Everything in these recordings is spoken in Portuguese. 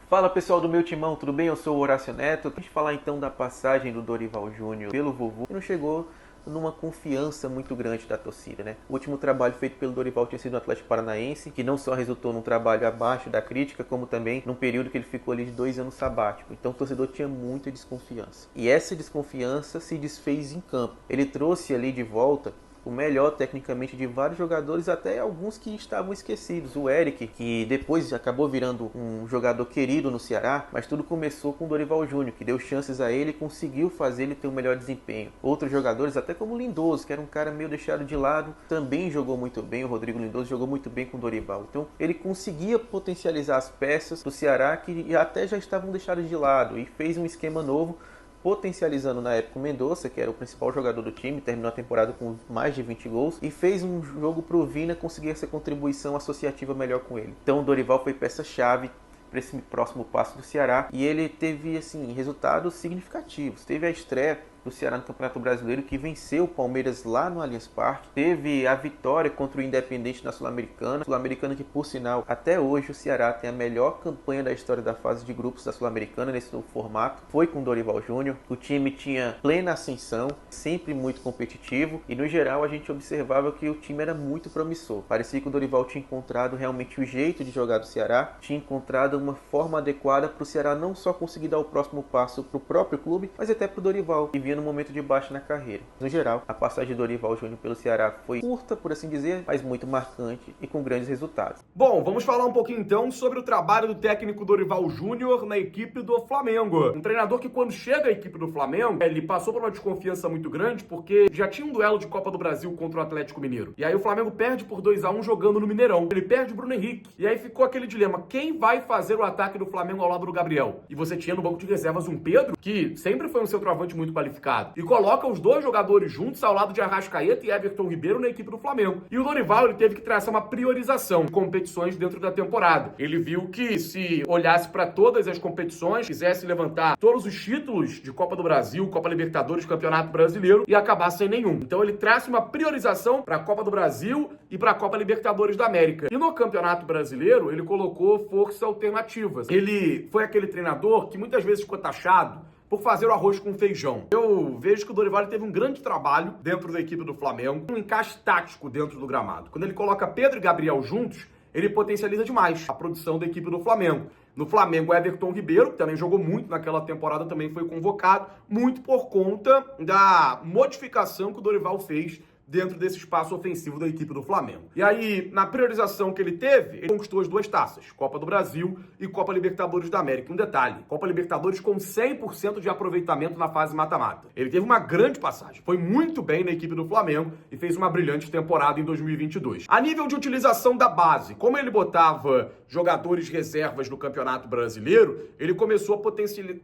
Fala pessoal do meu timão, tudo bem? Eu sou o Horácio Neto. A gente falar então da passagem do Dorival Júnior pelo Vovô, que não chegou numa confiança muito grande da torcida, né? O último trabalho feito pelo Dorival tinha sido no Atlético Paranaense, que não só resultou num trabalho abaixo da crítica, como também num período que ele ficou ali de 2 anos sabático. Então o torcedor tinha muita desconfiança. E essa desconfiança se desfez em campo. Ele trouxe ali de volta o melhor tecnicamente de vários jogadores, até alguns que estavam esquecidos. O Eric, que depois acabou virando um jogador querido no Ceará, mas tudo começou com o Dorival Júnior, que deu chances a ele e conseguiu fazer ele ter um melhor desempenho. Outros jogadores, até como o Lindoso, que era um cara meio deixado de lado, também jogou muito bem. O Rodrigo Lindoso jogou muito bem com o Dorival. Então ele conseguia potencializar as peças do Ceará que até já estavam deixadas de lado, e fez um esquema novo, potencializando na época o Mendonça, que era o principal jogador do time, terminou a temporada com mais de 20 gols, e fez um jogo pro Vina conseguir essa contribuição associativa melhor com ele. Então o Dorival foi peça-chave para esse próximo passo do Ceará, e ele teve assim resultados significativos. Teve a estreia do Ceará no Campeonato Brasileiro, que venceu o Palmeiras lá no Allianz Parque. Teve a vitória contra o Independente na Sul-Americana. Sul-Americana que, por sinal, até hoje o Ceará tem a melhor campanha da história da fase de grupos da Sul-Americana nesse novo formato. Foi com o Dorival Júnior. O time tinha plena ascensão, sempre muito competitivo, e no geral a gente observava que o time era muito promissor. Parecia que o Dorival tinha encontrado realmente o jeito de jogar do Ceará, tinha encontrado uma forma adequada para o Ceará não só conseguir dar o próximo passo para o próprio clube, mas até para o Dorival, que vinha no momento de baixa na carreira. No geral, a passagem de Dorival Júnior pelo Ceará foi curta, por assim dizer, mas muito marcante e com grandes resultados. Bom, vamos falar um pouquinho então sobre o trabalho do técnico Dorival Júnior na equipe do Flamengo. Um treinador que, quando chega à equipe do Flamengo, ele passou por uma desconfiança muito grande, porque já tinha um duelo de Copa do Brasil contra o Atlético Mineiro. E aí o Flamengo perde por 2-1 jogando no Mineirão. Ele perde o Bruno Henrique. E aí ficou aquele dilema: quem vai fazer o ataque do Flamengo ao lado do Gabriel? E você tinha no banco de reservas um Pedro, que sempre foi um centroavante muito qualificado, e coloca os dois jogadores juntos ao lado de Arrascaeta e Everton Ribeiro na equipe do Flamengo. E o Dorival, ele teve que traçar uma priorização de competições dentro da temporada. Ele viu que se olhasse para todas as competições, quisesse levantar todos os títulos de Copa do Brasil, Copa Libertadores, Campeonato Brasileiro, e acabar sem nenhum. Então ele traça uma priorização para a Copa do Brasil e para a Copa Libertadores da América. E no Campeonato Brasileiro, ele colocou forças alternativas. Ele foi aquele treinador que muitas vezes ficou taxado por fazer o arroz com feijão. Eu vejo que o Dorival teve um grande trabalho dentro da equipe do Flamengo, um encaixe tático dentro do gramado. Quando ele coloca Pedro e Gabriel juntos, ele potencializa demais a produção da equipe do Flamengo. No Flamengo, Everton Ribeiro, que também jogou muito naquela temporada, também foi convocado, muito por conta da modificação que o Dorival fez dentro desse espaço ofensivo da equipe do Flamengo. E aí, na priorização que ele teve, ele conquistou as duas taças, Copa do Brasil e Copa Libertadores da América. Um detalhe: Copa Libertadores com 100% de aproveitamento na fase mata-mata. Ele teve uma grande passagem, foi muito bem na equipe do Flamengo e fez uma brilhante temporada em 2022. A nível de utilização da base, como ele botava jogadores reservas no Campeonato Brasileiro, ele começou a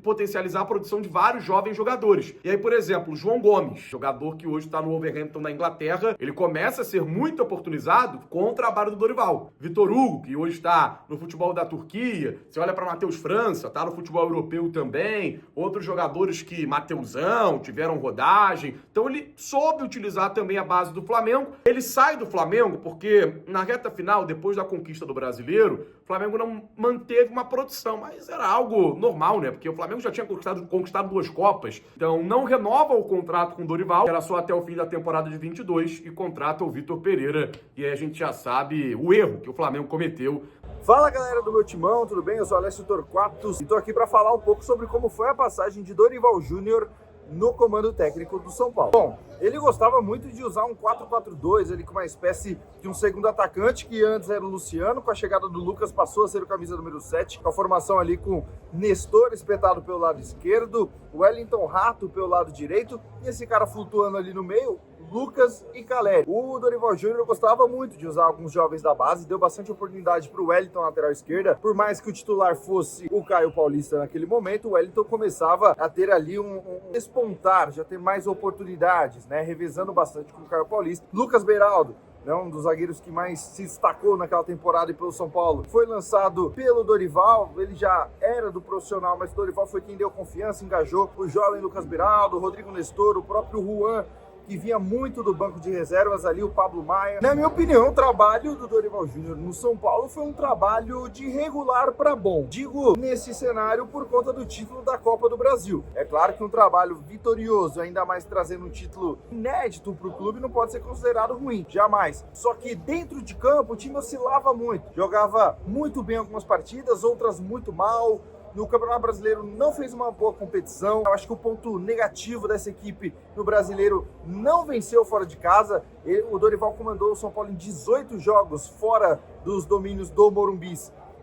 potencializar a produção de vários jovens jogadores. E aí, por exemplo, João Gomes, jogador que hoje está no Wolverhampton da Inglaterra, ele começa a ser muito oportunizado com o trabalho do Dorival. Vitor Hugo, que hoje está no futebol da Turquia, você olha para Matheus França, está no futebol europeu também, outros jogadores que, Mateusão, tiveram rodagem. Então ele soube utilizar também a base do Flamengo. Ele sai do Flamengo porque na reta final, depois da conquista do Brasileiro, o Flamengo não manteve uma produção, mas era algo normal, né? Porque o Flamengo já tinha conquistado 2 Copas, então não renova o contrato com o Dorival, era só até o fim da temporada de 22, e contrata o Vitor Pereira, e aí a gente já sabe o erro que o Flamengo cometeu. Fala galera do meu timão, tudo bem? Eu sou Alessio Torquato e tô aqui para falar um pouco sobre como foi a passagem de Dorival Júnior no comando técnico do São Paulo. Bom, ele gostava muito de usar um 4-4-2, ele com uma espécie de um segundo atacante, que antes era o Luciano. Com a chegada do Lucas passou a ser o camisa número 7, com a formação ali com Nestor espetado pelo lado esquerdo, Wellington Rato pelo lado direito, e esse cara flutuando ali no meio, Lucas e Caleri. O Dorival Júnior gostava muito de usar alguns jovens da base, deu bastante oportunidade para o Wellington, lateral esquerda. Por mais que o titular fosse o Caio Paulista naquele momento, o Wellington começava a ter ali um despontar, já ter mais oportunidades, né? Revezando bastante com o Caio Paulista. Lucas Beraldo, né, um dos zagueiros que mais se destacou naquela temporada e pelo São Paulo, foi lançado pelo Dorival. Ele já era do profissional, mas o Dorival foi quem deu confiança, engajou o jovem Lucas Beraldo, o Rodrigo Nestor, o próprio Juan, que vinha muito do banco de reservas ali, o Pablo Maia. Na minha opinião, o trabalho do Dorival Júnior no São Paulo foi um trabalho de regular para bom. Digo nesse cenário por conta do título da Copa do Brasil. É claro que um trabalho vitorioso, ainda mais trazendo um título inédito para o clube, não pode ser considerado ruim, jamais. Só que dentro de campo o time oscilava muito, jogava muito bem algumas partidas, outras muito mal. No Campeonato Brasileiro não fez uma boa competição. Eu acho que o ponto negativo dessa equipe no Brasileiro não venceu fora de casa. O Dorival comandou o São Paulo em 18 jogos fora dos domínios do Morumbi,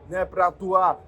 né, para atuar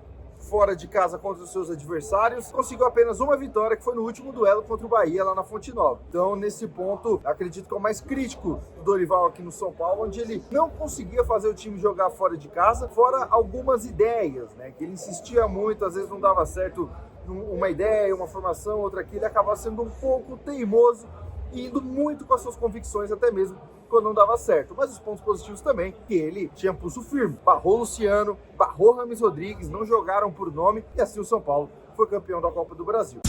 fora de casa contra os seus adversários. Conseguiu apenas uma vitória, que foi no último duelo contra o Bahia, lá na Fonte Nova. Então, nesse ponto, acredito que é o mais crítico do Dorival aqui no São Paulo, onde ele não conseguia fazer o time jogar fora de casa, fora algumas ideias, né? Que ele insistia muito, às vezes não dava certo uma ideia, uma formação, outra aqui, ele acabava sendo um pouco teimoso e indo muito com as suas convicções, até mesmo quando não dava certo. Mas os pontos positivos também, que ele tinha pulso firme. Barrou Luciano, barrou Rames Rodrigues, não jogaram por nome, e assim o São Paulo foi campeão da Copa do Brasil.